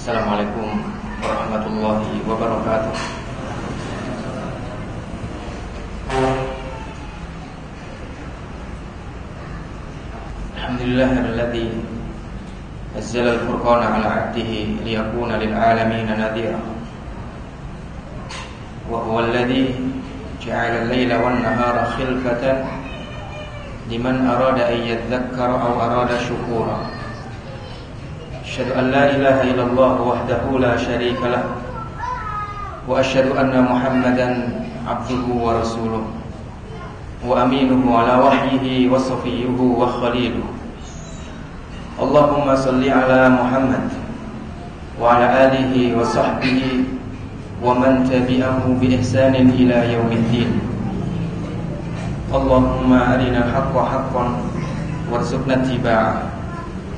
Assalamualaikum warahmatullahi wabarakatuh. Alhamdulillahilladzi nazzala al-furqana 'ala 'abdihi liyakuna lil 'alamin nadhira. Wa huwa alladzi ja'ala al-laila wan-nahara khilfatan liman arada an yadhakkara aw arada syukura. Asyhadu an la ilaha illallah wahdahu la syarika lah wa asyhadu anna Muhammadan 'abduhu wa rasuluh wa aminuhu ala wahyihi wa safiyyuhu wa khaliluhu. Allahumma salli ala Muhammad wa ala alihi wa sahbihi wa man tabi'ahu bi ihsanin ila yaumiddin. Allahumma arina al-haqqa haqqan warzuqna ittiba'ah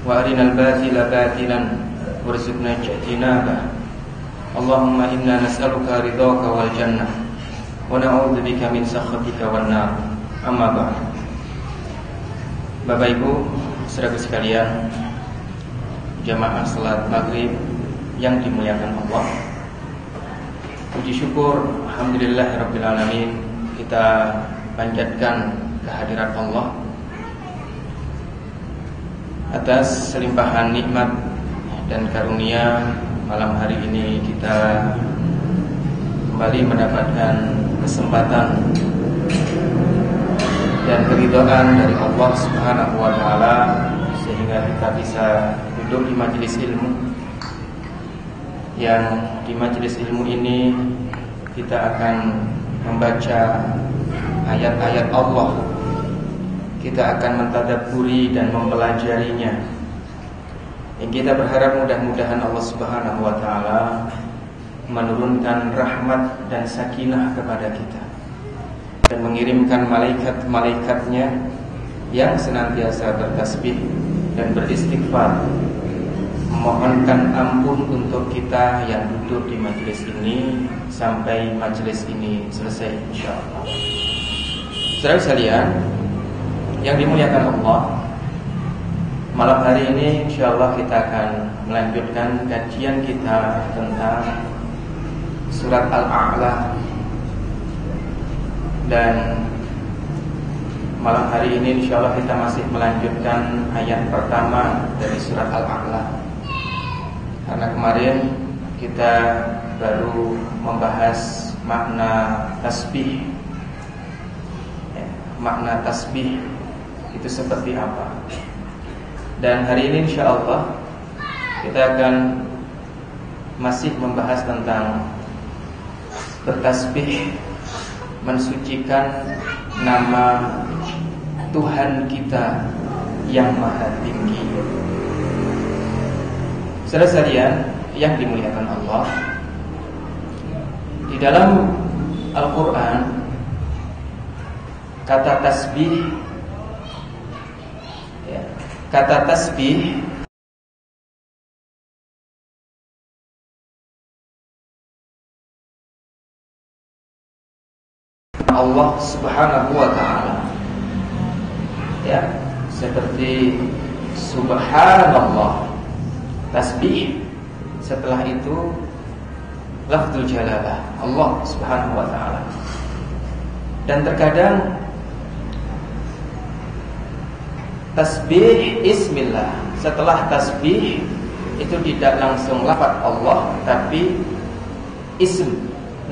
wa arinal batila batilan warzuqna ijtinabah. Allahumma inna nas'aluka ridhaka wal jannah wa na'udzubika min sakhatika wan nar. Amma ba'd. Bapak Ibu, saudara sekalian, jamaah salat maghrib yang dimuliakan Allah, puji syukur alhamdulillahirabbil alamin, kita panjatkan kehadirat Allah atas selimpahan nikmat dan karunia. Malam hari ini kita kembali mendapatkan kesempatan dan keridhaan dari Allah Subhanahu wa taala sehingga kita bisa duduk di majelis ilmu, yang di majelis ilmu ini kita akan membaca ayat-ayat Allah, kita akan mentadabburi dan mempelajarinya. Yang kita berharap mudah-mudahan Allah Subhanahu wa taala menurunkan rahmat dan sakinah kepada kita dan mengirimkan malaikat-malaikatnya yang senantiasa bertasbih dan beristighfar, memohonkan ampun untuk kita yang duduk di majelis ini sampai majelis ini selesai insyaallah. Saudara sekalian yang dimuliakan Allah, malam hari ini insyaallah kita akan melanjutkan kajian kita tentang surat Al-A'la. Dan malam hari ini insyaallah kita masih melanjutkan ayat pertama dari surat Al-A'la, karena kemarin kita baru membahas makna tasbih. Makna tasbih itu seperti apa. Dan hari ini insyaallah kita akan masih membahas tentang bertasbih, mensucikan nama Tuhan kita yang maha tinggi. Saudara sekalian yang dimuliakan Allah, di dalam Al-Quran kata tasbih Allah Subhanahu wa taala, ya, seperti subhanallah, tasbih. Setelah itu lafzul jalalah, Allah Subhanahu wa taala. Dan terkadang tasbih ismillah, setelah tasbih itu tidak langsung lafaz Allah, tapi ism,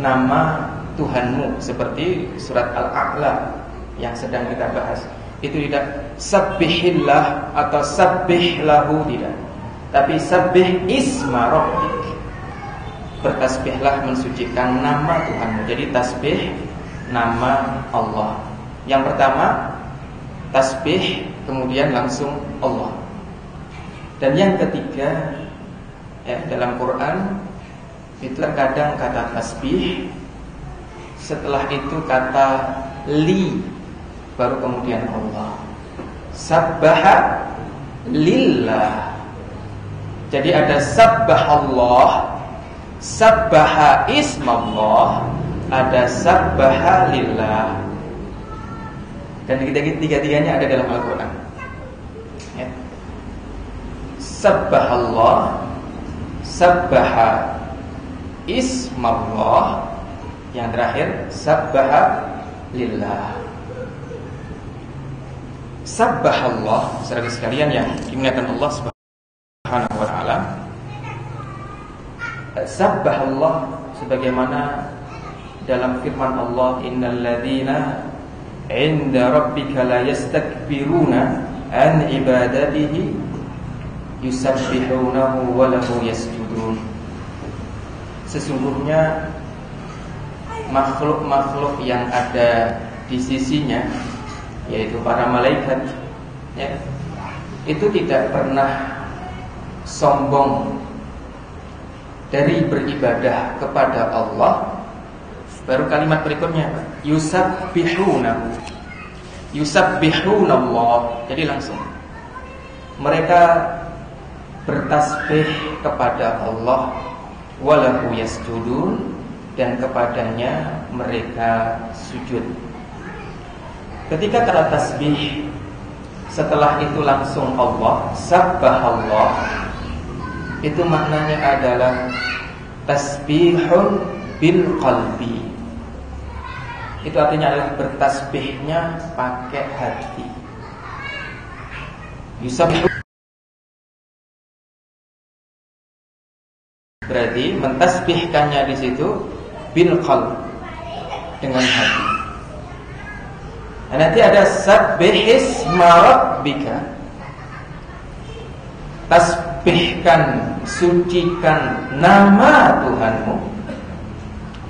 nama Tuhanmu, seperti surat Al-A'la yang sedang kita bahas. Itu tidak sabbihillah atau sabbih lahu, tidak, tapi sabbih isma rabbik, bertasbihlah, mensucikan nama Tuhanmu. Jadi tasbih nama Allah. Yang pertama tasbih, kemudian langsung Allah. Dan yang ketiga, dalam Quran itu terkadang kata tasbih, setelah itu kata li, baru kemudian Allah. Sabbaha lillah. Jadi ada sabbahallah, sabbaha ismallah, ada sabbaha lillah. Dan tiga-tiganya ada dalam Al-Quran, ya. Sabbahallah, sabbaha ismallah, yang terakhir sabbaha lillah. Sabbahallah, saudara sekalian yang dimuliakan Allah Subhanahu wa taala. Sabbahallah sebagaimana dalam firman Allah, innal ladzina 'inda rabbika la yastakbiruna an ibadatihi yusabbihunahu wa lahu yasjudun. Sesungguhnya makhluk-makhluk yang ada di sisinya, yaitu para malaikat, ya, itu tidak pernah sombong dari beribadah kepada Allah. Baru kalimat berikutnya, yusabbihunahu, yusabbihunallah. Jadi langsung mereka bertasbih kepada Allah, walahu yasjudun, dan kepadanya mereka sujud. Ketika kata tasbih, setelah itu langsung Allah, sabbahallah, itu maknanya adalah tasbihun bil qalbi. Itu artinya adalah bertasbihnya pakai hati. Yusabbihu berarti mentasbihkannya di situ bil qalb, dengan hati. Dan nanti ada sabbihisma rabbika, tasbihkan, sucikan nama Tuhanmu.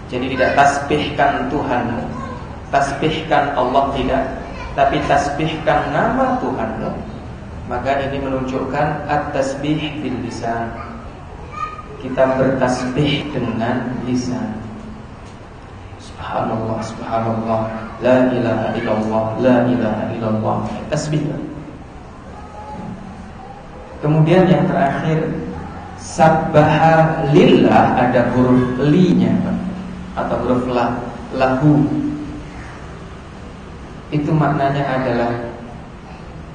Jadi tidak tasbihkan Tuhanmu, tasbihkan Allah tidak, tapi tasbihkan nama Tuhanmu. Maka ini menunjukkan at-tasbih bil lisan. Kita bertasbih dengan lisan. Subhanallah, subhanallah, la ilaha illallah, la ilaha illallah. Tasbih. Kemudian yang terakhir, sabbaha lillah, ada huruf li-nya atau huruf la, lahu. Itu maknanya adalah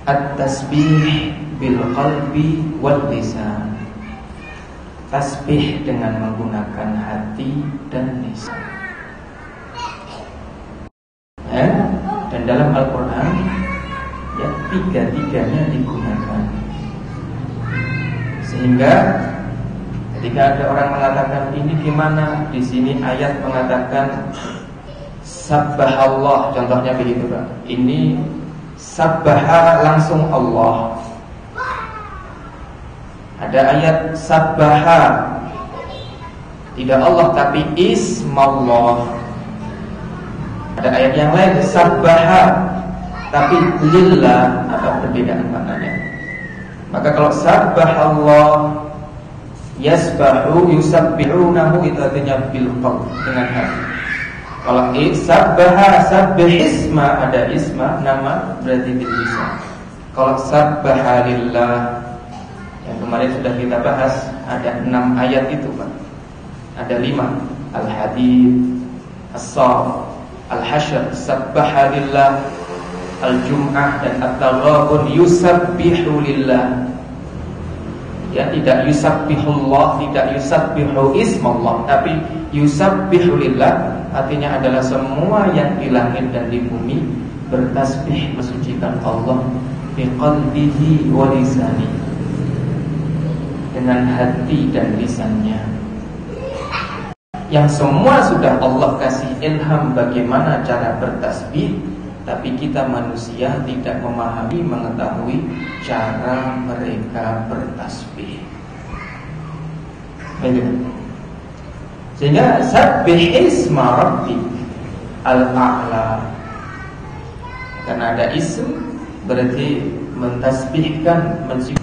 at-tasbih bil qalbi wal lisan. Tasbih dengan menggunakan hati dan lisan. Ya, dan dalam Al-Quran, ya, tiga-tiganya digunakan. Sehingga ketika ada orang mengatakan ini gimana, di sini ayat mengatakan sabbahallah, contohnya begitu Pak. Ini sabbaha langsung Allah. Ada ayat sabbaha, tidak Allah tapi ismallah. Ada ayat yang lain sabbaha tapi lillah, atau perbedaan maknanya. Maka kalau sabbahallah yasbahu yusabbihunahu, itu artinya bil qalb, dengan hati. Kalau sabbaha sabbihisma, ada isma nama, berarti bil lisan. Kalau sabbaha lillah, yang kemarin sudah kita bahas, ada 6 ayat itu Pak. Ada 5, Al-Hadid, As-Saff, Al-Hasyr, Sabbaha lillah, Al-Jum'ah, dan At-Taghabun, yusabbihu lillah. Ya, tidak yusabbihullah, tidak yusabbihu ismallah, tapi yusabbihu lillah, artinya adalah semua yang di langit dan di bumi bertasbih mensucikan Allah biqalbihi wa lisanihi, dengan hati dan lisannya. Yang semua sudah Allah kasih ilham bagaimana cara bertasbih, tapi kita manusia tidak memahami, mengetahui cara mereka bertasbih. Sehingga sabbihisma rabbik al-a'la, karena ada ism, berarti mentasbihkan, mensucikan.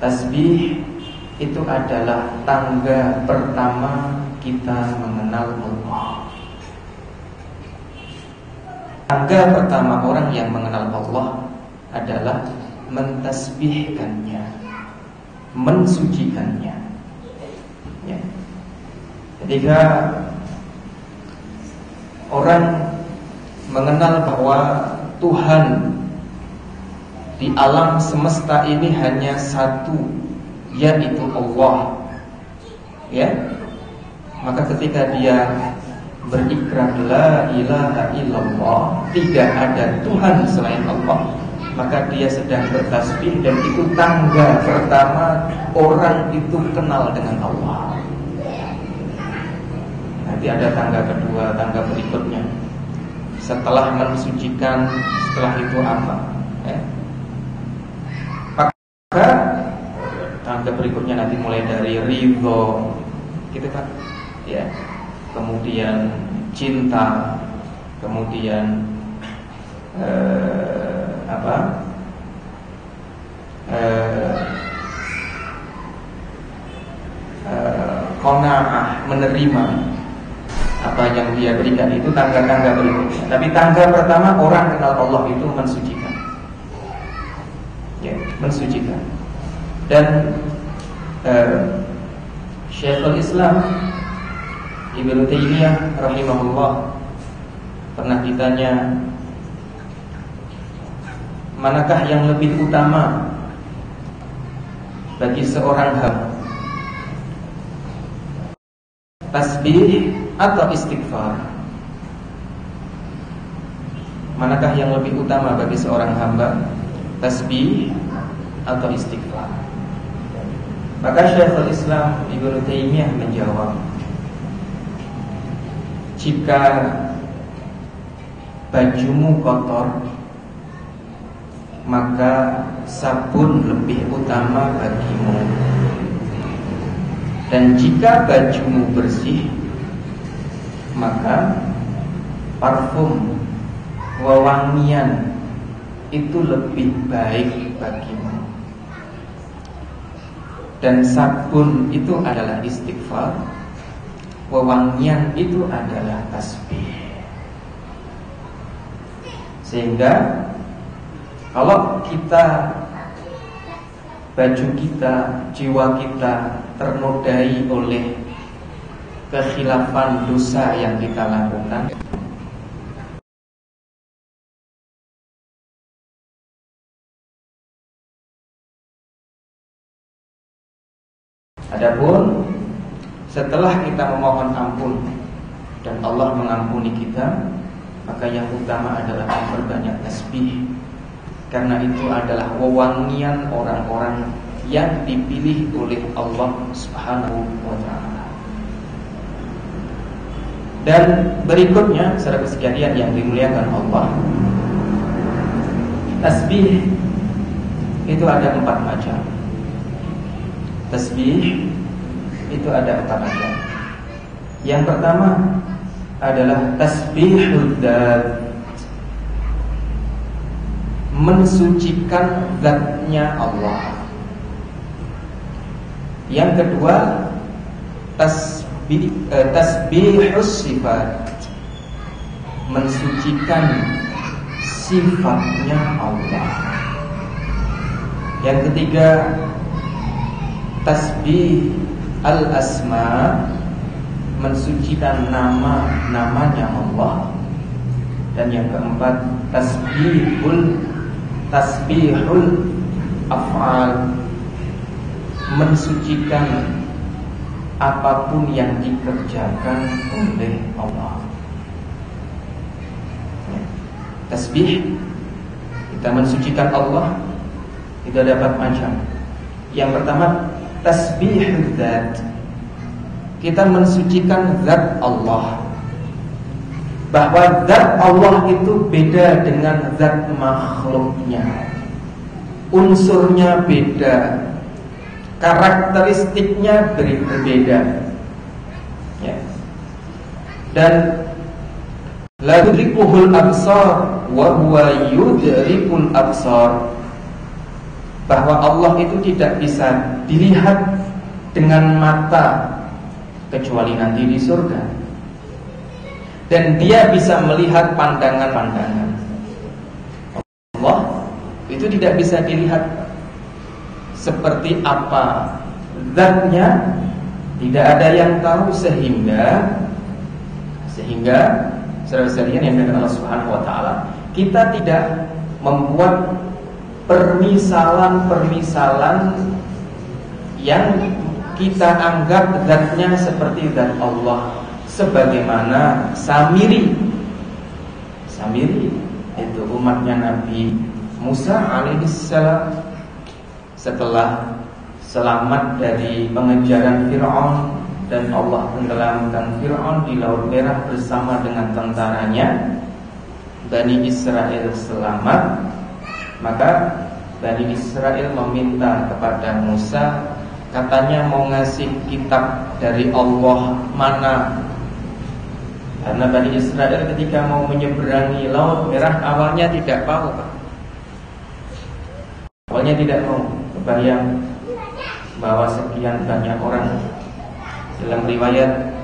Tasbih itu adalah tangga pertama kita mengenal Allah. Tangga pertama orang yang mengenal Allah adalah mentasbihkannya, mensucikannya. Ya. Ketika orang mengenal bahwa Tuhan di alam semesta ini hanya satu, yaitu Allah. Ya, maka ketika dia berikrar la ilaha illallah, tidak ada Tuhan selain Allah, maka dia sedang bertasbih, dan itu tangga pertama orang itu kenal dengan Allah. Nanti ada tangga kedua, tangga berikutnya. Setelah mensucikan, setelah itu apa? Maka tangga berikutnya nanti mulai dari ridho, gitu kan? Ya. Kemudian cinta, kemudian qanaah, menerima apa yang dia berikan. Itu tangga-tangga berikutnya. Tapi tangga pertama orang kenal Allah itu mensucikan. Ya, mensucikan. Dan Syekhul Islam Ibnu Taimiyah rahimahullah pernah ditanya, manakah yang lebih utama bagi seorang hamba, tasbih atau istighfar? Manakah yang lebih utama bagi seorang hamba, tasbih atau istighfar? Maka Syekhul Islam Ibnu Taimiyah menjawab, jika bajumu kotor, maka sabun lebih utama bagimu. Dan jika bajumu bersih, maka parfum, wewangian itu lebih baik bagimu. Dan sabun itu adalah istighfar, wewangian itu adalah tasbih. Sehingga kalau kita, baju kita, jiwa kita ternodai oleh kekhilafan dosa yang kita lakukan, adapun setelah kita memohon ampun dan Allah mengampuni kita, maka yang utama adalah memperbanyak tasbih. Karena itu adalah wewangian orang-orang yang dipilih oleh Allah Subhanahu wa ta'ala. Dan berikutnya, saudara sekalian yang dimuliakan Allah, tasbih itu ada 4 macam. Tasbih itu ada 4 macam. Yang pertama adalah tasbihul dzat, mensucikan zatnya Allah. Yang kedua tasbihus sifat, mensucikan sifatnya Allah. Yang ketiga tasbih al-asma, mensucikan nama-namanya Allah. Dan yang keempat tasbihul af'al, mensucikan apapun yang dikerjakan oleh Allah. Tasbih, kita mensucikan Allah, itu ada 4 macam. Yang pertama tasbihul dzat, kita mensucikan zat Allah, bahwa zat Allah itu beda dengan zat makhluknya, unsurnya beda, karakteristiknya berbeda, ya. Dan la yudrikuhul absar wa huwa yudrikul absar, bahwa Allah itu tidak bisa dilihat dengan mata kecuali nanti di surga. Dan dia bisa melihat pandangan-pandangan. Allah itu tidak bisa dilihat seperti apa zatnya, tidak ada yang tahu, sehingga saudara sekalian yang dengan Allah Subhanahu wa taala, kita tidak membuat permisalan-permisalan yang kita anggap zatnya seperti zat Allah, sebagaimana Samiri itu umatnya Nabi Musa alaihissalam setelah selamat dari pengejaran Fir'aun dan Allah tenggelamkan Fir'aun di Laut Merah bersama dengan tentaranya. Bani Israel selamat, maka Bani Israel meminta kepada Musa, katanya mau ngasih kitab dari Allah mana. Karena Bani Israel ketika mau menyeberangi Laut Merah awalnya tidak mau, Pak. Awalnya tidak mau. Kebayang bahwa sekian banyak orang. Dalam riwayat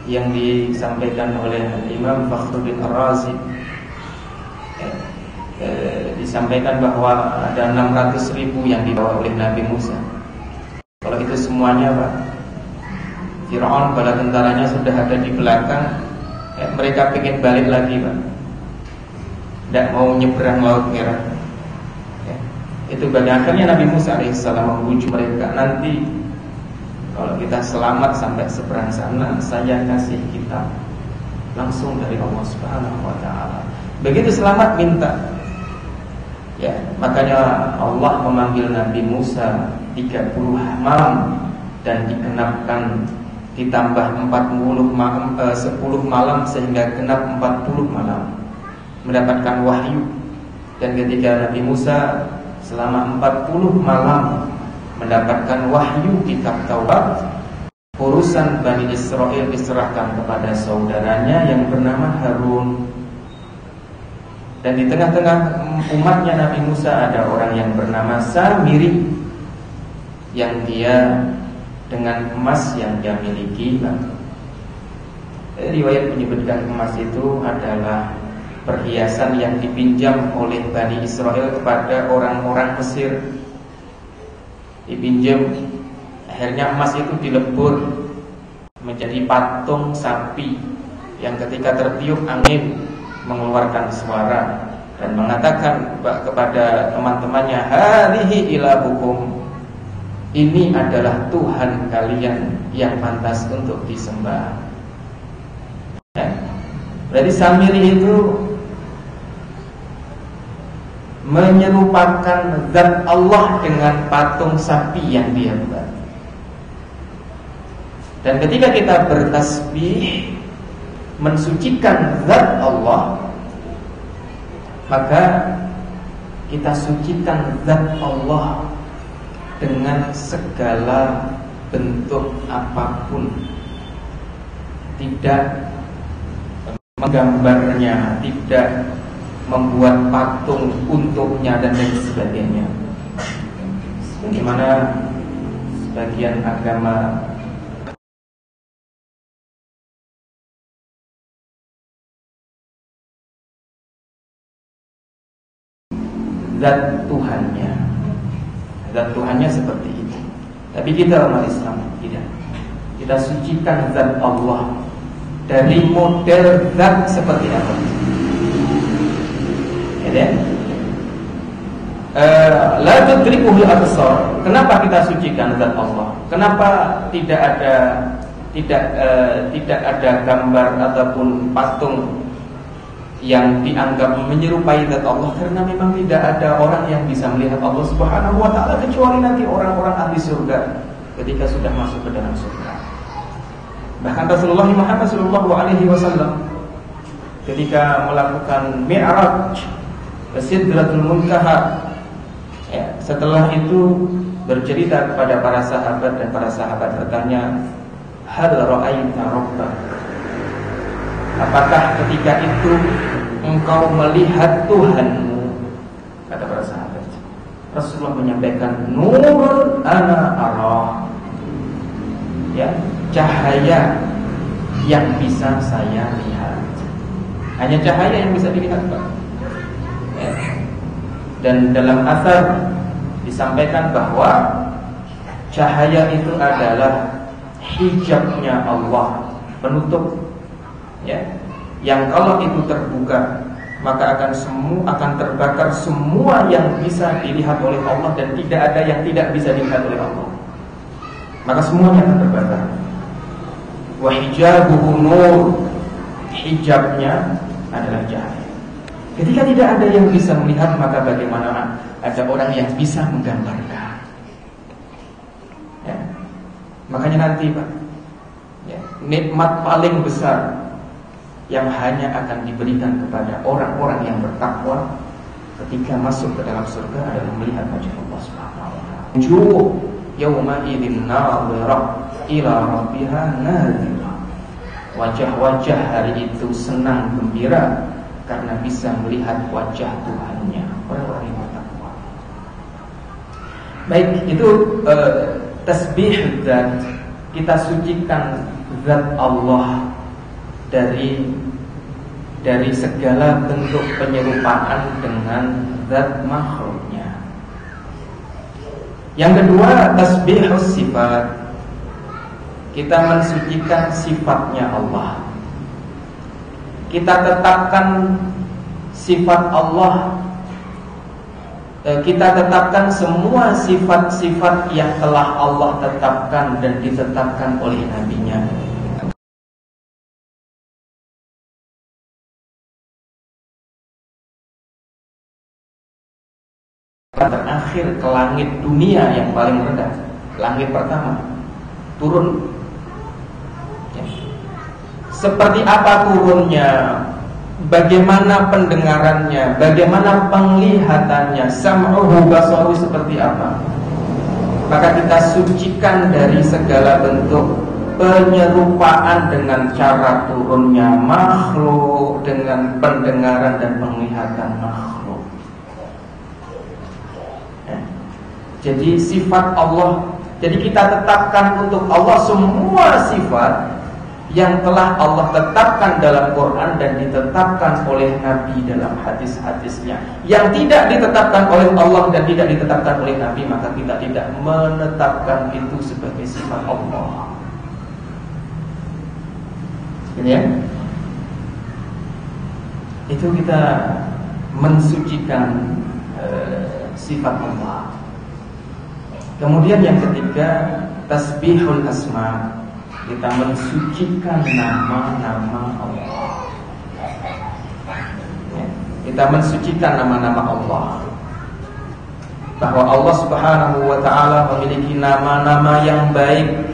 yang disampaikan oleh Imam Fakhruddin Ar-Razi, disampaikan bahwa ada 600.000 yang dibawa oleh Nabi Musa. Kalau itu semuanya, Pak, Fir'aun bala tentaranya sudah ada di belakang, mereka pengen balik lagi, Pak. Tidak mau nyebrang Laut Merah. Itu pada akhirnya Nabi Musa alaihissalam membujuk mereka, nanti kalau kita selamat sampai seberang sana, saya kasih kitab langsung dari Allah Subhanahu wa taala. Begitu selamat minta. Ya, makanya Allah memanggil Nabi Musa 30 malam dan digenapkan ditambah 10 malam sehingga genap 40 malam mendapatkan wahyu. Dan ketika Nabi Musa selama 40 malam mendapatkan wahyu kitab Taurat, urusan Bani Israel diserahkan kepada saudaranya yang bernama Harun. Dan di tengah-tengah umatnya Nabi Musa ada orang yang bernama Samiri, yang dia dengan emas yang dia miliki, riwayat menyebutkan emas itu adalah perhiasan yang dipinjam oleh Bani Israel kepada orang-orang Mesir. Dipinjam, akhirnya emas itu dilebur menjadi patung sapi yang ketika tertiup angin mengeluarkan suara dan mengatakan kepada teman-temannya, hadhihi ilahukum, ini adalah Tuhan kalian yang pantas untuk disembah. Ya? Berarti Samiri itu menyerupakan zat Allah dengan patung sapi yang dia buat. Dan ketika kita bertasbih mensucikan zat Allah, maka kita sucikan zat Allah dengan segala bentuk apapun, tidak menggambarnya, tidak membuat patung untuknya dan lain sebagainya. Bagaimana sebagian agama zat Tuhannya seperti itu. Tapi kita umat Islam tidak. Kita sucikan zat Allah dari model zat seperti apa? Ya. La tudrikuhul absar. Kenapa kita sucikan zat Allah? Kenapa tidak ada gambar ataupun patung yang dianggap menyerupai zat Allah? Karena memang tidak ada orang yang bisa melihat Allah Subhanahu wa taala kecuali nanti orang-orang ahli surga ketika sudah masuk ke dalam surga. Bahkan Rasulullah Muhammad sallallahu alaihi wasallam ketika melakukan Mi'raj ke Sidratul Muntaha, ya, setelah itu bercerita kepada para sahabat, dan para sahabat bertanya, hal ra'aita rabbak, apakah ketika itu engkau melihat Tuhanmu? Kata para sahabat. Rasulullah menyampaikan, nurun ana arah, ya, cahaya yang bisa saya lihat. Hanya cahaya yang bisa dilihat, Pak. Ya. Dan dalam athar disampaikan bahwa cahaya itu adalah hijabnya Allah, penutup, ya, yang kalau itu terbuka maka akan terbakar semua yang bisa dilihat oleh Allah dan tidak ada yang tidak bisa dilihat oleh Allah. Maka semuanya akan terbakar. Wa hijabuhu nur, hijabnya adalah cahaya. Ketika tidak ada yang bisa melihat, maka bagaimana ada orang yang bisa menggambarkan? Ya. Makanya nanti Pak, ya, nikmat paling besar yang hanya akan diberikan kepada orang-orang yang bertakwa ketika masuk ke dalam surga adalah melihat wajah Allah Subhanahu wa taala. Wujuh yauma idzin nadhirah ila rabbiha nadhirah. Wajah-wajah hari itu senang gembira karena bisa melihat wajah Tuhannya, orang-orang yang bertakwa. Baik, itu tasbih zat, kita sucikan zat Allah dari segala bentuk penyerupaan dengan zat makhluknya. Yang kedua, tasbihus sifat, kita mensucikan sifatnya Allah. Kita tetapkan sifat Allah, kita tetapkan semua sifat-sifat yang telah Allah tetapkan dan ditetapkan oleh Nabi-Nya. Terakhir ke langit dunia yang paling rendah, langit pertama, turun. Ya. Seperti apa turunnya? Bagaimana pendengarannya? Bagaimana penglihatannya? Sam'uhu basaru seperti apa? Maka kita sucikan dari segala bentuk penyerupaan dengan cara turunnya makhluk dengan pendengaran dan penglihatan makhluk. Jadi sifat Allah, jadi kita tetapkan untuk Allah semua sifat yang telah Allah tetapkan dalam Quran dan ditetapkan oleh Nabi dalam hadis-hadisnya. Yang tidak ditetapkan oleh Allah dan tidak ditetapkan oleh Nabi, maka kita tidak menetapkan itu sebagai sifat Allah. Ini ya. Itu kita mensucikan sifat Allah. Kemudian yang ketiga, tasbihul asma, kita mensucikan nama-nama Allah. Ya, kita mensucikan nama-nama Allah. Bahwa Allah Subhanahu wa taala memiliki nama-nama yang baik,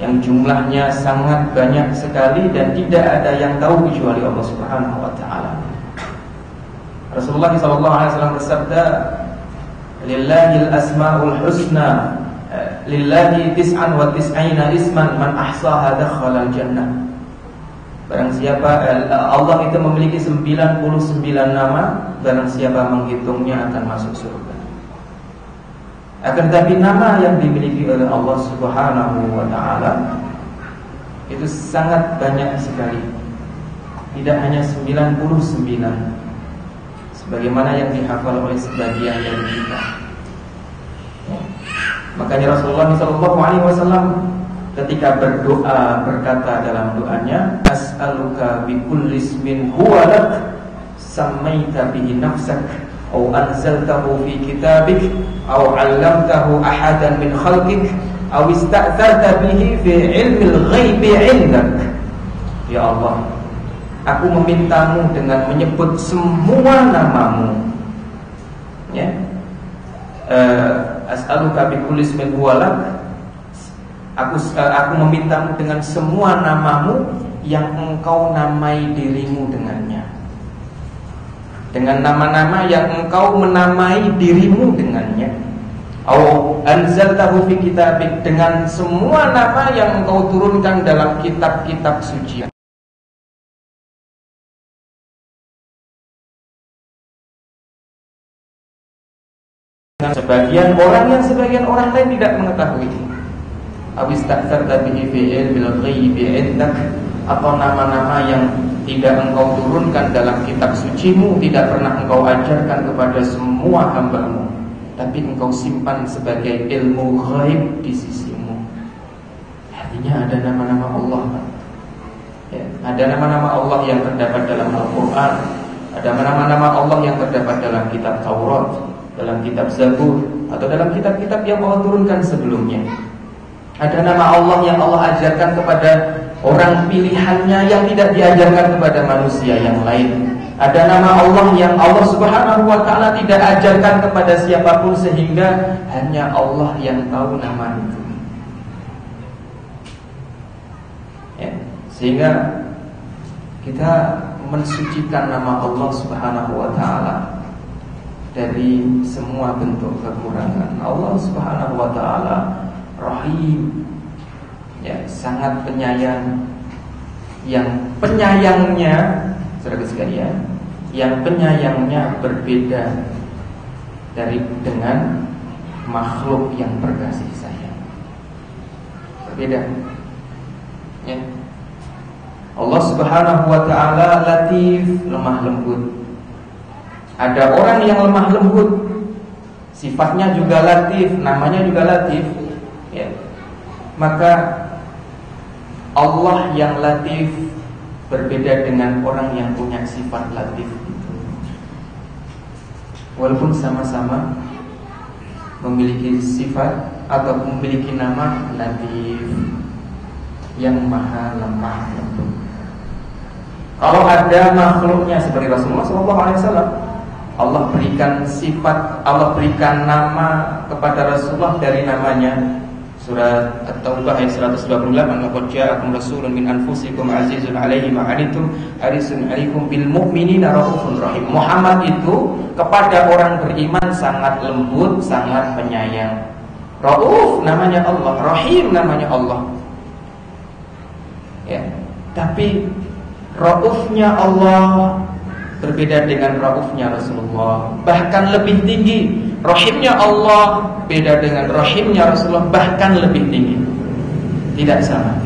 yang jumlahnya sangat banyak sekali dan tidak ada yang tahu kecuali Allah Subhanahu wa taala. Rasulullah sallallahu alaihi wasallam bersabda, Lillahil asmaul husna, lillahi tis'an wa tis'ina isman, man ahsaha dakhala al-jannah. Barang siapa, Allah itu memiliki 99 nama, barang siapa menghitungnya akan masuk surga. Akan tetapi nama yang dimiliki oleh Allah Subhanahu wa taala itu sangat banyak sekali. Tidak hanya 99 sebagaimana yang dihafal oleh sebagian dari kita. Makanya Rasulullah SAW ketika berdoa berkata dalam doanya, As'aluka bikulli ismin huwa lak sammaita bihi nafsak aw anzaltahu fi kitabik aw 'allamtahu ahadan min khalqik aw ista'tharta bihi fi 'ilmil ghaibi 'indak. Ya Allah, aku memintamu dengan menyebut semua namamu. Ya. As'aluka bikulli ismin huwa lak. Aku memintamu dengan semua namamu yang engkau namai dirimu dengannya. Dengan nama-nama yang engkau menamai dirimu dengannya. Au anzaltahu fi kitabik, dengan semua nama yang engkau turunkan dalam kitab-kitab suci. Sebagian orang yang sebagian orang lain tidak mengetahui. Awis ta'tsarta bihi fi ilmil ghaibi 'indak, atau nama-nama yang tidak engkau turunkan dalam kitab sucimu, tidak pernah engkau ajarkan kepada semua hambamu, tapi engkau simpan sebagai ilmu ghaib di sisimu. Artinya ada nama-nama Allah. Ya, ada nama-nama Allah yang terdapat dalam Al-Quran, ada nama-nama Allah yang terdapat dalam kitab Taurat, dalam kitab Zabur, atau dalam kitab-kitab yang Allah turunkan sebelumnya. Ada nama Allah yang Allah ajarkan kepada orang pilihannya yang tidak diajarkan kepada manusia yang lain. Ada nama Allah yang Allah Subhanahu wa ta'ala tidak ajarkan kepada siapapun, sehingga hanya Allah yang tahu nama itu. Ya, sehingga kita mensucikan nama Allah Subhanahu wa ta'ala dari semua bentuk kekurangan. Allah Subhanahu wa ta'ala Rahim, ya, sangat penyayang, yang penyayangnya, saudara sekalian, yang penyayangnya berbeda dengan makhluk yang berkasih sayang. Berbeda, ya. Allah Subhanahu wa ta'ala Latif, lemah lembut. Ada orang yang lemah lembut, sifatnya juga Latif, namanya juga Latif, ya. Maka Allah yang Latif berbeda dengan orang yang punya sifat Latif itu. Walaupun sama-sama memiliki sifat atau memiliki nama Latif, yang maha lemah lembut. Kalau ada makhluknya seperti Rasulullah SAW, Allah berikan sifat, Allah berikan nama kepada Rasulullah dari namanya. Surat At-Taubah ayat 128, laqad ja'akum rasulun min anfusikum azizun 'alaihi ma 'anittum harisun 'alaikum bil mu'minina raufur rahim. Muhammad itu kepada orang beriman sangat lembut, sangat penyayang. Rauf namanya Allah, Rahim namanya Allah. Ya, tapi raufnya Allah berbeda dengan raufnya Rasulullah, bahkan lebih tinggi. Rahimnya Allah beda dengan rahimnya Rasulullah, bahkan lebih tinggi. Tidak sama.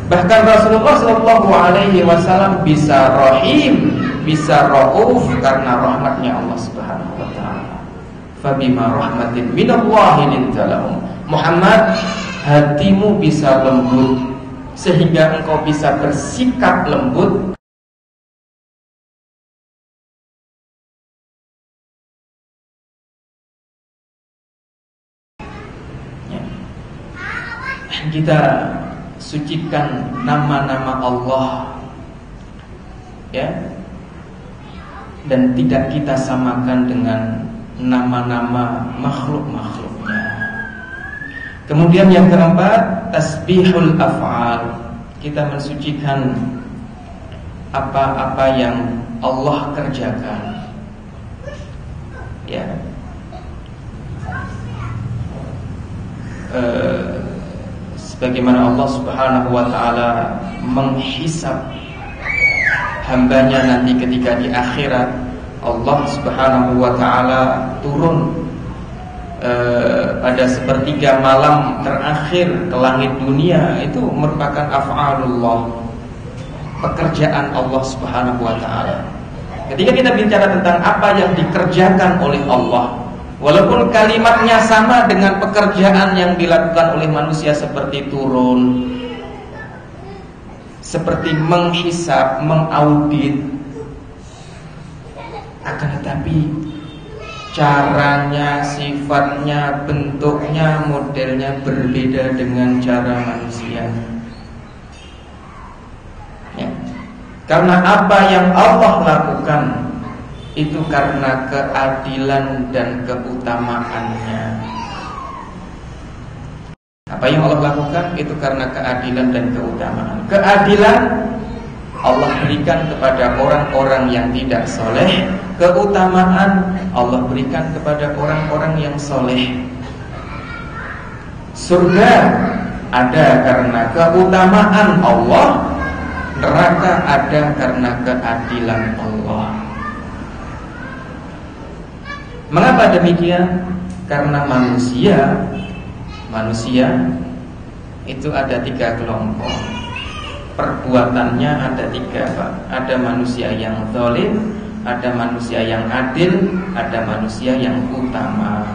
Bahkan Rasulullah SAW bisa rahim, bisa rauf karena rahmatnya Allah Subhanahu wa ta'ala. Fabima rahmatin minallahi linta lahum. Muhammad, hatimu bisa lembut sehingga engkau bisa bersikap lembut. Kita sucikan nama-nama Allah, ya, dan tidak kita samakan dengan nama-nama makhluk-makhluknya. Kemudian yang keempat, tasbihul af'al. Kita mensucikan apa-apa yang Allah kerjakan, ya. Sebagaimana Allah Subhanahu wa ta'ala menghisab hambanya nanti ketika di akhirat. Allah Subhanahu wa ta'ala turun pada sepertiga malam terakhir ke langit dunia. Itu merupakan af'alullah, pekerjaan Allah Subhanahu wa ta'ala. Ketika kita bicara tentang apa yang dikerjakan oleh Allah, walaupun kalimatnya sama dengan pekerjaan yang dilakukan oleh manusia, seperti turun, seperti menghisab, mengaudit, akan tetapi caranya, sifatnya, bentuknya, modelnya berbeda dengan cara manusia, ya. Karena apa yang Allah lakukan itu karena keadilan dan keutamaannya. Apa yang Allah lakukan itu karena keadilan dan keutamaan. Keadilan Allah berikan kepada orang-orang yang tidak soleh. Keutamaan Allah berikan kepada orang-orang yang soleh. Surga ada karena keutamaan Allah, neraka ada karena keadilan Allah. Mengapa demikian? Karena manusia itu ada 3 kelompok. Perbuatannya ada 3, Pak. Ada manusia yang zalim, ada manusia yang adil, ada manusia yang utama.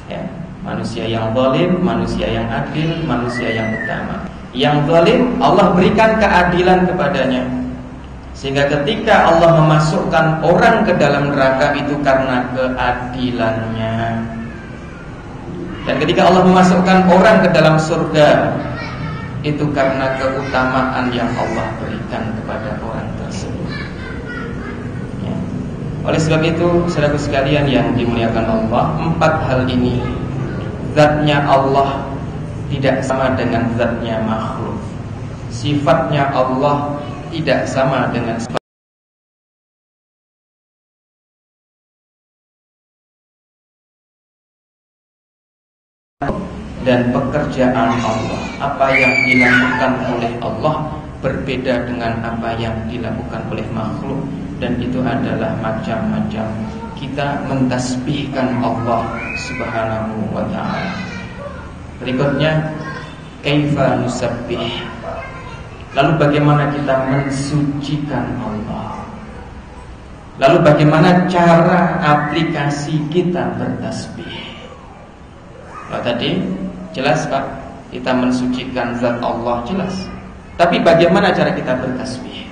Ya, manusia yang zalim, manusia yang adil, manusia yang utama. Yang zalim Allah berikan keadilan kepadanya, sehingga ketika Allah memasukkan orang ke dalam neraka itu karena keadilannya. Dan ketika Allah memasukkan orang ke dalam surga itu karena keutamaan yang Allah berikan kepada orang tersebut. Ya. Oleh sebab itu, saudaraku sekalian yang dimuliakan Allah, 4 hal ini, zatnya Allah tidak sama dengan zatnya makhluk. Sifatnya Allah tidak sama dengan sifat. Dan pekerjaan Allah, apa yang dilakukan oleh Allah berbeda dengan apa yang dilakukan oleh makhluk, dan itu adalah macam-macam. Kita mentasbihkan Allah Subhanahu wa ta'ala. Berikutnya, kaifa nusabbih. Lalu bagaimana kita mensucikan Allah? Lalu bagaimana cara aplikasi kita bertasbih? Kalau tadi jelas Pak, kita mensucikan zat Allah jelas. Tapi bagaimana cara kita bertasbih?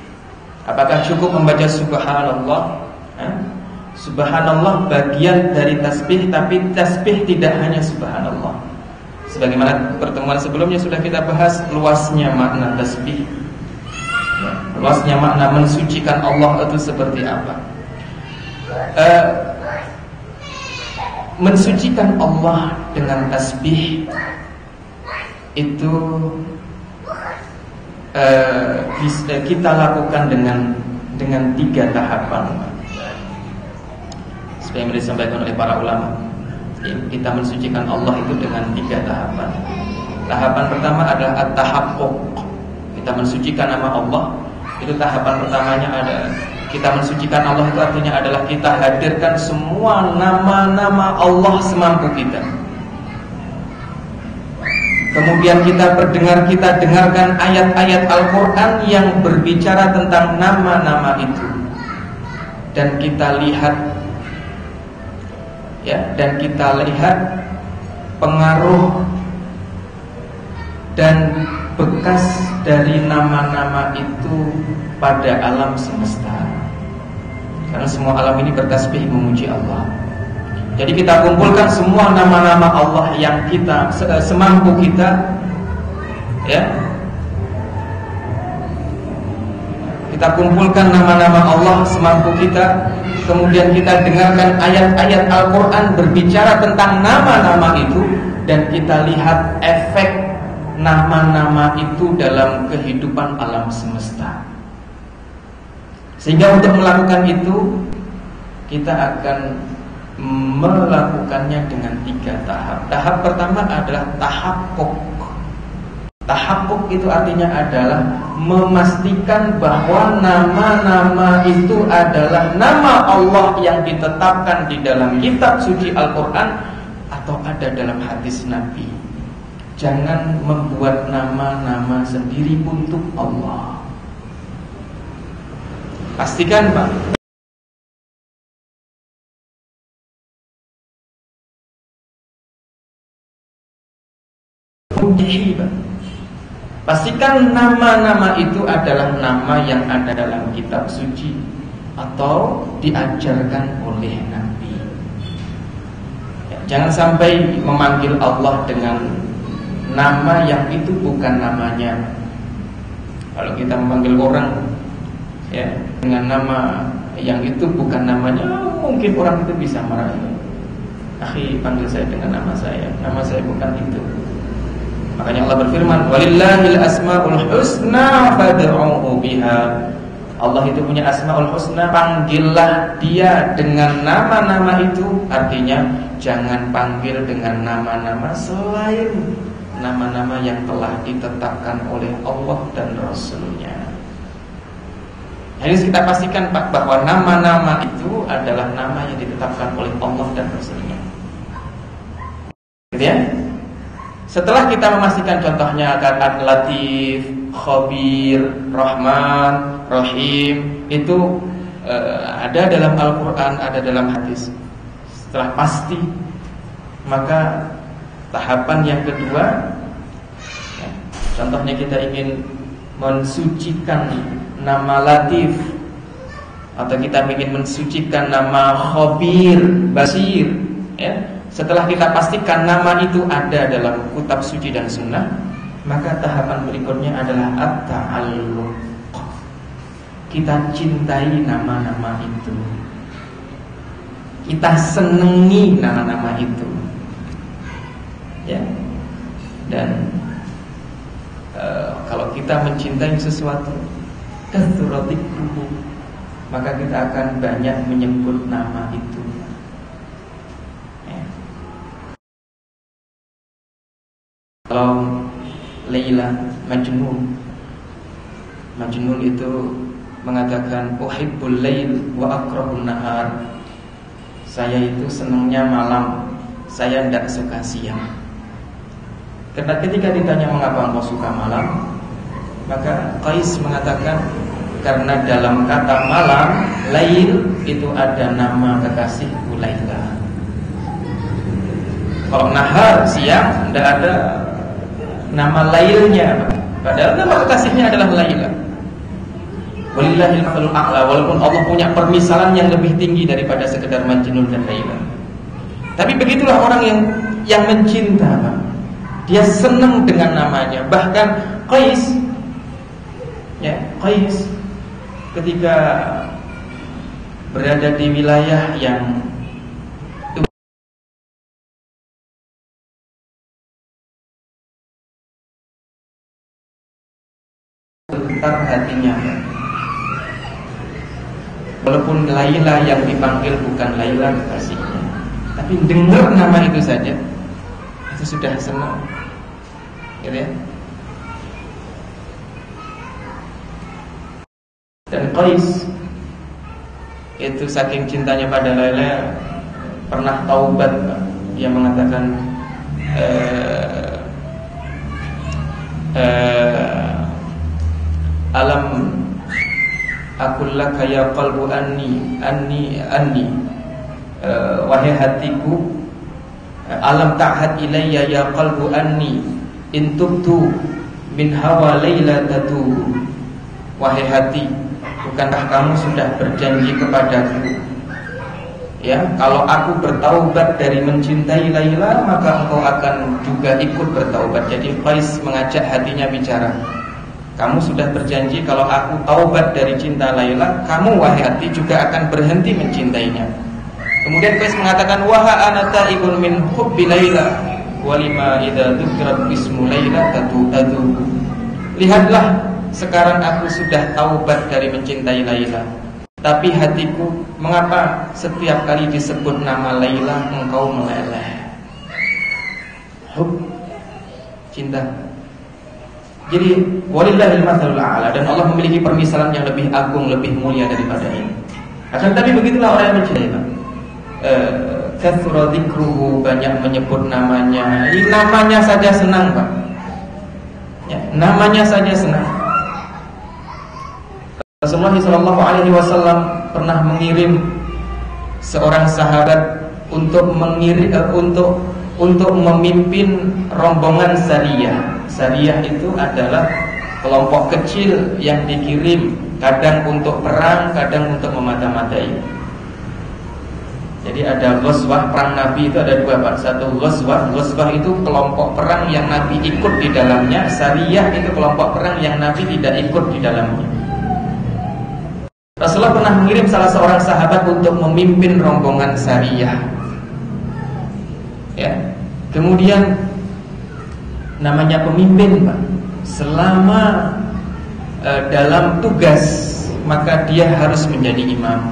Apakah cukup membaca subhanallah? Subhanallah bagian dari tasbih, tapi tasbih tidak hanya subhanallah. Sebagaimana pertemuan sebelumnya sudah kita bahas luasnya makna tasbih, luasnya makna mensucikan Allah itu seperti apa. Mensucikan Allah dengan tasbih itu bisa kita lakukan dengan 3 tahapan. Seperti yang disampaikan oleh para ulama, kita mensucikan Allah itu dengan 3 tahapan. Tahapan pertama adalah at-tahaqquq. Kita mensucikan nama Allah, itu tahapan pertamanya adalah kita mensucikan Allah, itu artinya adalah kita hadirkan semua nama-nama Allah semampu kita. Kemudian kita dengarkan ayat-ayat Al-Quran yang berbicara tentang nama-nama itu, dan kita lihat pengaruh dan bekas dari nama-nama itu pada alam semesta. Karena semua alam ini bertasbih memuji Allah. Jadi kita kumpulkan semua nama-nama Allah yang kita semampu kita, ya. Kita kumpulkan nama-nama Allah semampu kita. Kemudian kita dengarkan ayat-ayat Al-Quran berbicara tentang nama-nama itu, dan kita lihat efek nama-nama itu dalam kehidupan alam semesta. Sehingga untuk melakukan itu, kita akan melakukannya dengan 3 tahap. Tahap pertama adalah tahaqquq. Tahaqquq itu artinya adalah memastikan bahwa nama-nama itu adalah nama Allah yang ditetapkan di dalam kitab suci Al-Quran atau ada dalam hadis Nabi. Jangan membuat nama-nama sendiri untuk Allah. Pastikan Pak, pastikan nama-nama itu adalah nama yang ada dalam kitab suci atau diajarkan oleh Nabi. Jangan sampai memanggil Allah dengan nama yang itu bukan namanya. Kalau kita memanggil orang dengan nama yang itu bukan namanya, mungkin orang itu bisa marah. Akhi, panggil saya dengan nama saya bukan itu. Makanya Allah berfirman, walillahil asmaul husna fad'uhu biha. Allah itu punya asmaul husna, panggillah dia dengan nama-nama itu. Artinya jangan panggil dengan nama-nama selain nama-nama yang telah ditetapkan oleh Allah dan Rasulnya. Jadi kita pastikan Pak, bahwa nama-nama itu adalah nama yang ditetapkan oleh Allah dan Rasulnya. Gitu ya? Setelah kita memastikan contohnya kata Latif, Khabir, Rahman, Rahim, itu ada dalam Al-Quran, ada dalam hadis. Setelah pasti, maka tahapan yang kedua, Contohnya kita ingin mensucikan nama Latif, atau kita ingin mensucikan nama Khabir, Basir, ya. Setelah kita pastikan nama itu ada dalam kitab suci dan sunnah, maka tahapan berikutnya adalah at-ta'alluq. Kita cintai nama-nama itu, kita senangi nama-nama itu, ya. Dan kalau kita mencintai sesuatu, katsuratikruhu, maka kita akan banyak menyebut nama itu, ya. Kalau Laila Majnun itu mengatakan uhibbul lail wa akrahun nahar. Saya itu senangnya malam, saya tidak suka siang. Karena ketika ditanya mengapa engkau suka malam, maka Qais mengatakan karena dalam kata malam, lail, itu ada nama kekasihku Laila. Kalau nahar, siang, tidak ada nama lailnya, padahal nama kekasihnya adalah Laila. Walillahil mathalul a'la, walaupun Allah punya permisalan yang lebih tinggi daripada sekedar Majnun dan Laila. Tapi begitulah orang yang mencinta, Pak. Dia senang dengan namanya. Bahkan Qais, ya, Qais ketika berada di wilayah yang bergetar hatinya, walaupun Laila yang dipanggil bukan Laila kekasihnya, tapi dengar nama itu saja itu sudah senang, gitu ya. Dan Qais itu saking cintanya pada Laila pernah taubat. Dia mengatakan alam aqul laka ya qalbu anni wahai hatiku, alam ta'had ilayya ya qalbu anni in tubtu min hawa Laila tatu. Wahai hati, bukankah kamu sudah berjanji kepadaku, ya, kalau aku bertaubat dari mencintai Laila, maka engkau akan juga ikut bertaubat. Jadi Qais mengajak hatinya bicara, kamu sudah berjanji kalau aku taubat dari cinta Laila, kamu wahai hati juga akan berhenti mencintainya. Kemudian Qais mengatakan, waha ana ta'ibun min hubbi Laila walima idza dzukira ismu Laila tatu. Lihatlah, sekarang aku sudah taubat dari mencintai Laila, tapi hatiku, mengapa setiap kali disebut nama Laila engkau meleleh? Hub, cinta. Jadi walillahil mathalul a'la, dan Allah memiliki permisalan yang lebih agung, lebih mulia daripada ini. Akan tapi begitulah orang yang mencintai, Pak. Katsura dzikruhu, banyak menyebut namanya. Ini namanya saja senang, Pak. Ya, namanya saja senang. Rasulullah SAW pernah mengirim seorang sahabat untuk memimpin rombongan Sariyah. Sariyah itu adalah kelompok kecil yang dikirim, kadang untuk perang, kadang untuk memata-matai. Jadi ada ghazwah, perang Nabi itu ada dua, Pak. Satu ghazwah itu kelompok perang yang Nabi ikut di dalamnya. Sariyah itu kelompok perang yang Nabi tidak ikut di dalamnya. Rasulullah pernah mengirim salah seorang sahabat untuk memimpin rombongan Sariyah, ya. Kemudian namanya pemimpin, Pak, selama dalam tugas maka dia harus menjadi imam.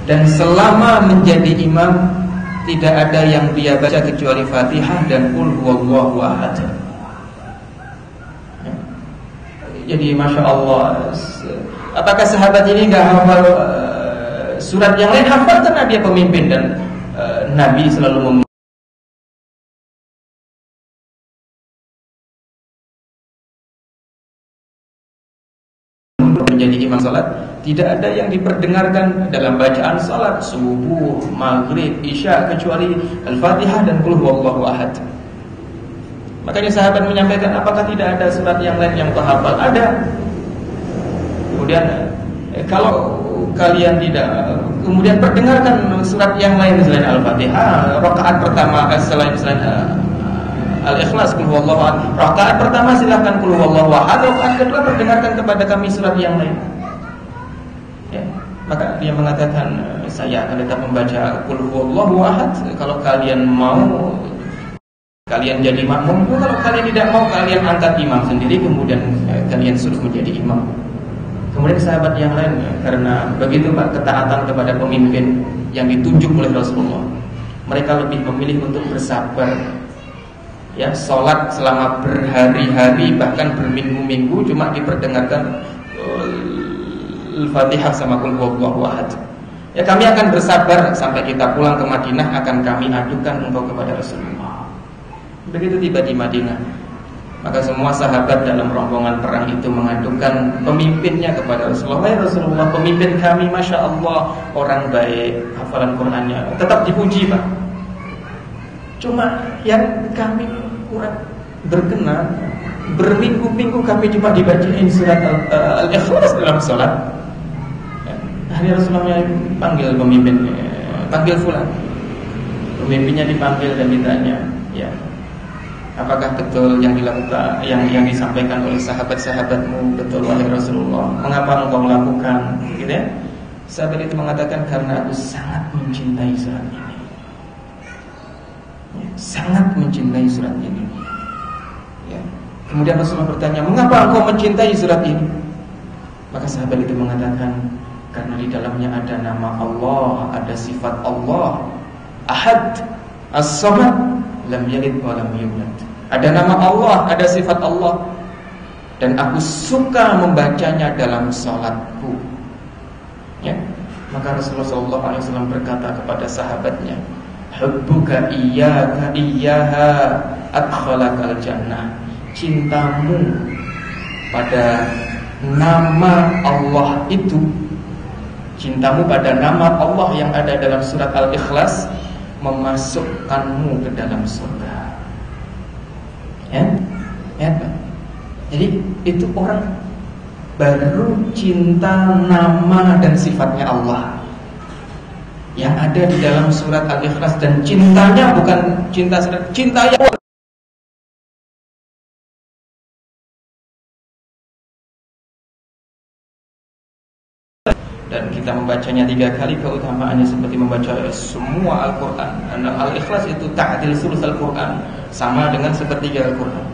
Dan selama menjadi imam tidak ada yang dia baca kecuali Fatihah dan Qul huwallahu ahad. Jadi Masya Allah, apakah sahabat ini gak hafal surat yang lain? Hafal, karena dia pemimpin dan Nabi selalu menjadi imam salat. Tidak ada yang diperdengarkan dalam bacaan salat subuh, maghrib, isya kecuali Al-Fatihah dan Qul huwallahu ahad. Makanya sahabat menyampaikan, apakah tidak ada surat yang lain yang kau hafal? Ada. Kemudian kalau kalian tidak, kemudian perdengarkan surat yang lain selain Al-Fatihah. Rakaat pertama selain Al-Ikhlas, qul huwallahu ahad. Rakaat pertama silakan qul huwallahu ahad. Rakaat kedua perdengarkan kepada kami surat yang lain. Ya. Maka dia mengatakan, saya akan tetap membaca qul huwallahu ahad. Kalau kalian mau, kalian jadi makmum. Kalau kalian tidak mau, kalian angkat imam sendiri, kemudian kalian suruh menjadi imam. Kemudian sahabat yang lain, karena begitu Pak ketaatan kepada pemimpin yang ditunjuk oleh Rasulullah, mereka lebih memilih untuk bersabar. Ya, sholat selama berhari-hari bahkan berminggu-minggu cuma diperdengarkan Al-Fatihah sama qul huwallahu ahad. Ya, kami akan bersabar sampai kita pulang ke Madinah, akan kami adukan engkau kepada Rasulullah. Begitu tiba di Madinah, maka semua sahabat dalam rombongan perang itu mengadukan pemimpinnya kepada Rasulullah. Ya Rasulullah, pemimpin kami Masya Allah orang baik, hafalan Qur'annya tetap dipuji Pak, cuma yang kami kurang berkenan, berminggu-minggu kami cuma dibacain surat Al-Ikhlas dalam sholat. Akhirnya Rasulullah panggil pemimpinnya, panggil fulan. Pemimpinnya dipanggil dan ditanya, ya, apakah betul yang dilakukan, yang disampaikan oleh sahabat-sahabatmu betul wahai Rasulullah? Mengapa engkau melakukan? Gitu ya. Sahabat itu mengatakan, karena aku sangat mencintai surat ini. Ya, sangat mencintai surat ini. Ya. Kemudian Rasulullah bertanya, mengapa engkau mencintai surat ini? Maka sahabat itu mengatakan, karena di dalamnya ada nama Allah, ada sifat Allah, Ahad, As-Samad, lam yalid wa lam yulad. Ada nama Allah, ada sifat Allah, dan aku suka membacanya dalam salatku. Ya, maka Rasulullah SAW berkata kepada sahabatnya, hubbuka iyyaka iyyaha adkhalakal jannah. Cintamu pada nama Allah itu, cintamu pada nama Allah yang ada dalam surat Al-Ikhlas memasukkanmu ke dalam surga. Ya, ya. Jadi itu orang baru cinta nama dan sifatnya Allah yang ada di dalam surat Al-Ikhlas, dan cintanya bukan cinta ya dan kita membacanya 3 kali, keutamaannya seperti membaca semua Al-Quran. Al-Ikhlas itu ta'dil sulus Al-Quran, sama dengan sepertiga Al-Quran.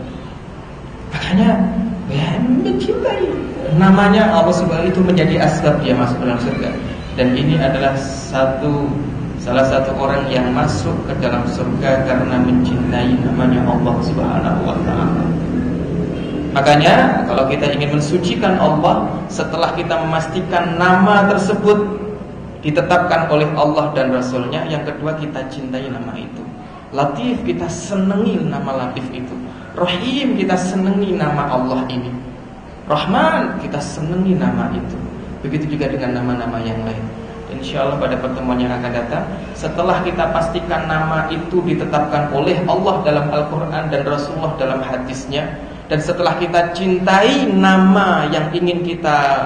Makanya ya, mencintai namanya Allah Subhanahu itu menjadi asbab dia masuk dalam surga. Dan ini adalah salah satu orang yang masuk ke dalam surga karena mencintai namanya Allah Subhanahu wa ta'ala. Makanya kalau kita ingin mensucikan Allah, setelah kita memastikan nama tersebut ditetapkan oleh Allah dan Rasulnya, yang kedua kita cintai nama itu. Latif, kita senangi nama Latif itu. Rahim, kita senangi nama Allah ini. Rahman, kita senangi nama itu. Begitu juga dengan nama-nama yang lain. InsyaAllah pada pertemuan yang akan datang, setelah kita pastikan nama itu ditetapkan oleh Allah dalam Al-Quran dan Rasulullah dalam hadisnya, dan setelah kita cintai nama yang ingin kita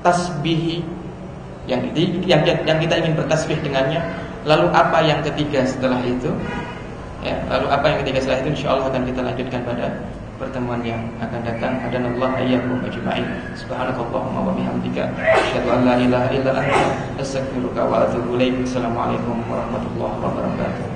tasbihi, yang kita ingin bertasbih dengannya, lalu apa yang ketiga setelah itu? Ya, lalu apa yang ketiga setelah itu? InsyaAllah akan kita lanjutkan pada pertemuan yang akan datang. Hadanallahu iyyakum ajma'in. Subhanakallahumma wa bihamdika, asyhadu an la ilaha illa anta, astaghfiruka wa atubu ilaik. Assalamualaikum warahmatullahi wabarakatuh.